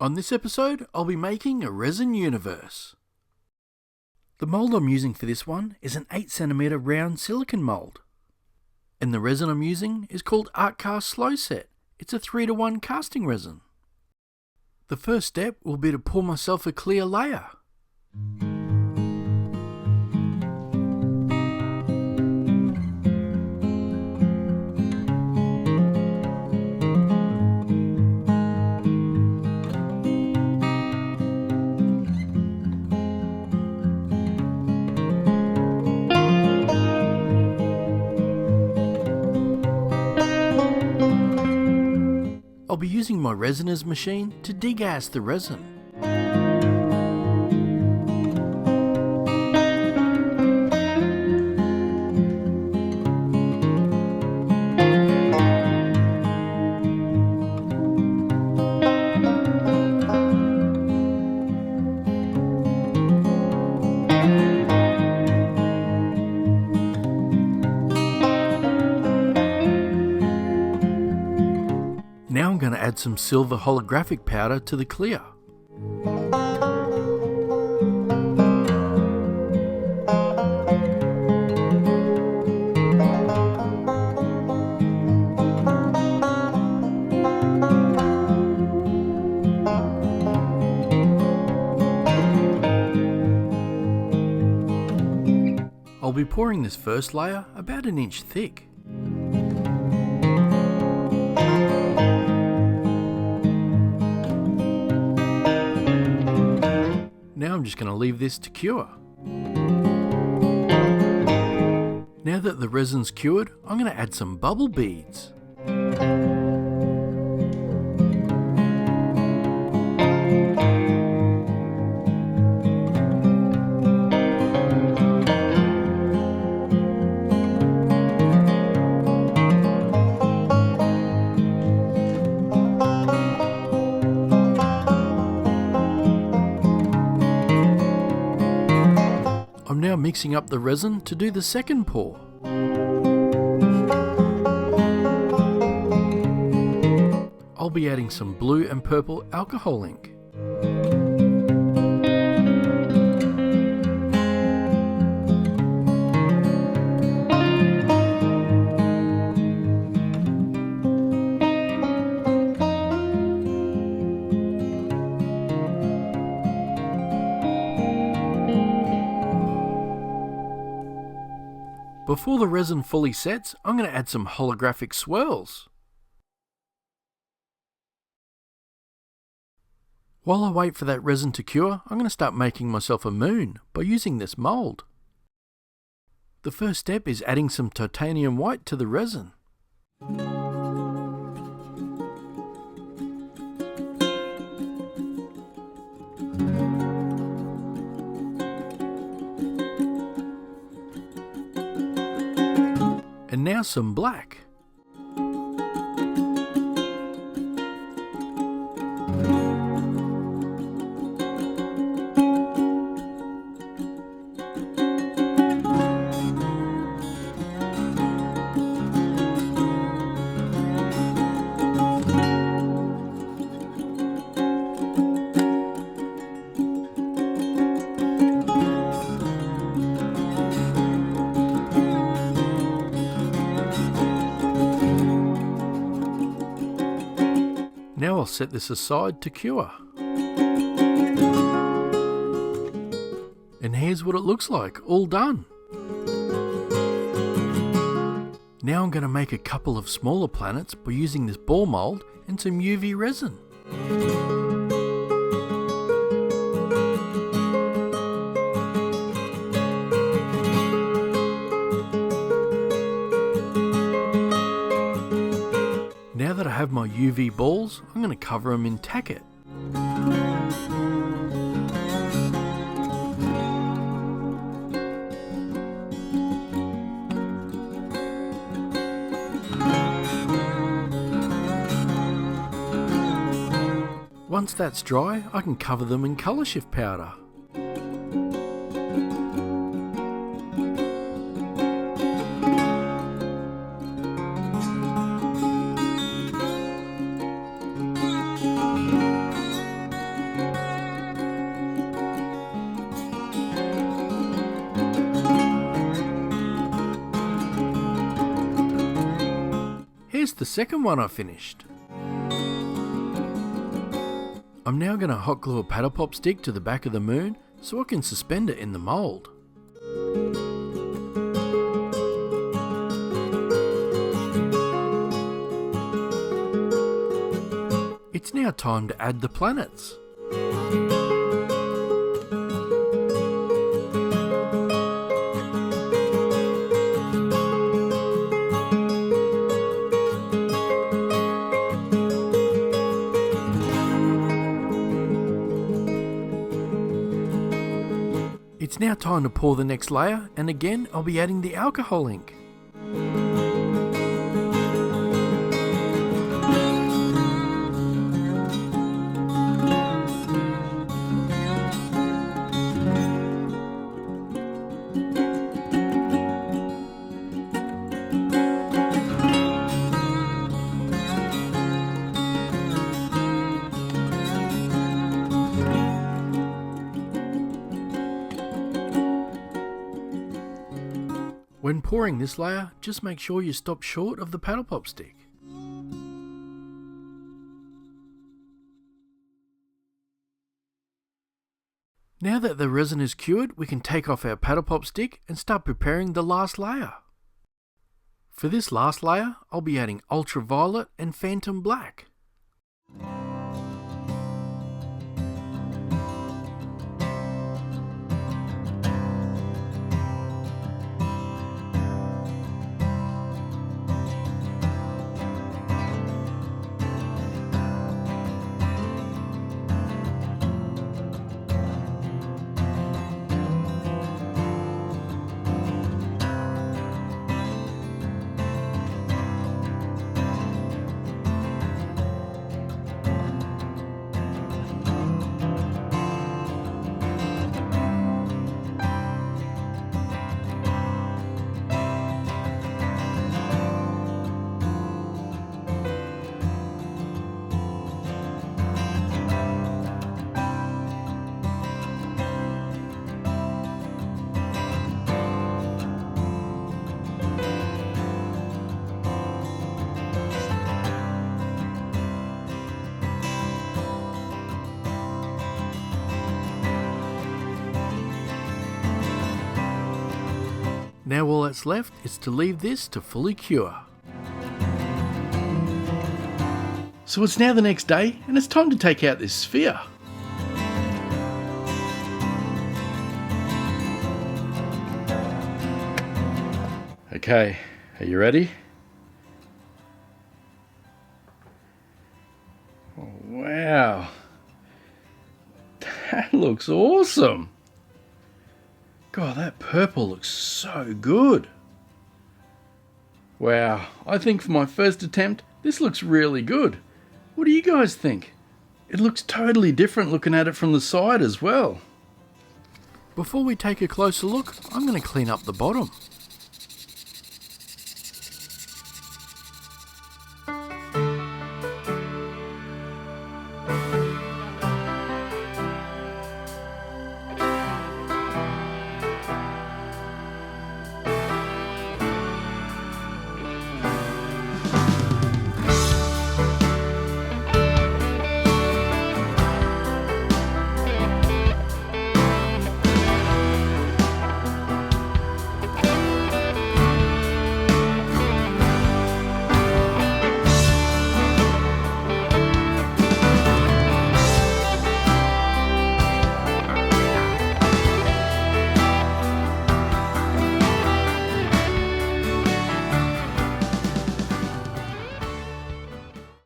On this episode, I'll be making a resin universe. The mould I'm using for this one is an 8cm round silicon mould. And the resin I'm using is called ArtCast Slow Set. It's a 3:1 casting resin. The first step will be to pour myself a clear layer. I'll be using my RESINERS machine to degas the resin. Now I'm going to add some silver holographic powder to the clear. I'll be pouring this first layer about an inch thick. Now I'm just going to leave this to cure. Now that the resin's cured, I'm going to add some bubble beads. I'm now mixing up the resin to do the second pour. I'll be adding some blue and purple alcohol ink. Before the resin fully sets, I'm going to add some holographic swirls. While I wait for that resin to cure, I'm going to start making myself a moon by using this mould. The first step is adding some titanium white to the resin. And now some black. Now I'll set this aside to cure. And here's what it looks like, all done. Now I'm going to make a couple of smaller planets by using this ball mould and some UV resin. Now that I have my UV balls, I'm going to cover them in tacket. Once that's dry, I can cover them in colour shift powder. the second one I finished. I'm now going to hot glue a paddle pop stick to the back of the moon so I can suspend it in the mould. It's now time to add the planets. It's now time to pour the next layer, and again I'll be adding the alcohol ink. When pouring this layer, just make sure you stop short of the paddle pop stick. Now that the resin is cured, we can take off our paddle pop stick and start preparing the last layer. For this last layer, I'll be adding ultraviolet and phantom black. Now all that's left is to leave this to fully cure. So it's now the next day and it's time to take out this sphere. Okay, are you ready? Oh, wow, that looks awesome. God, that purple looks so good. Wow, I think for my first attempt, this looks really good. What do you guys think? It looks totally different looking at it from the side as well. Before we take a closer look, I'm going to clean up the bottom.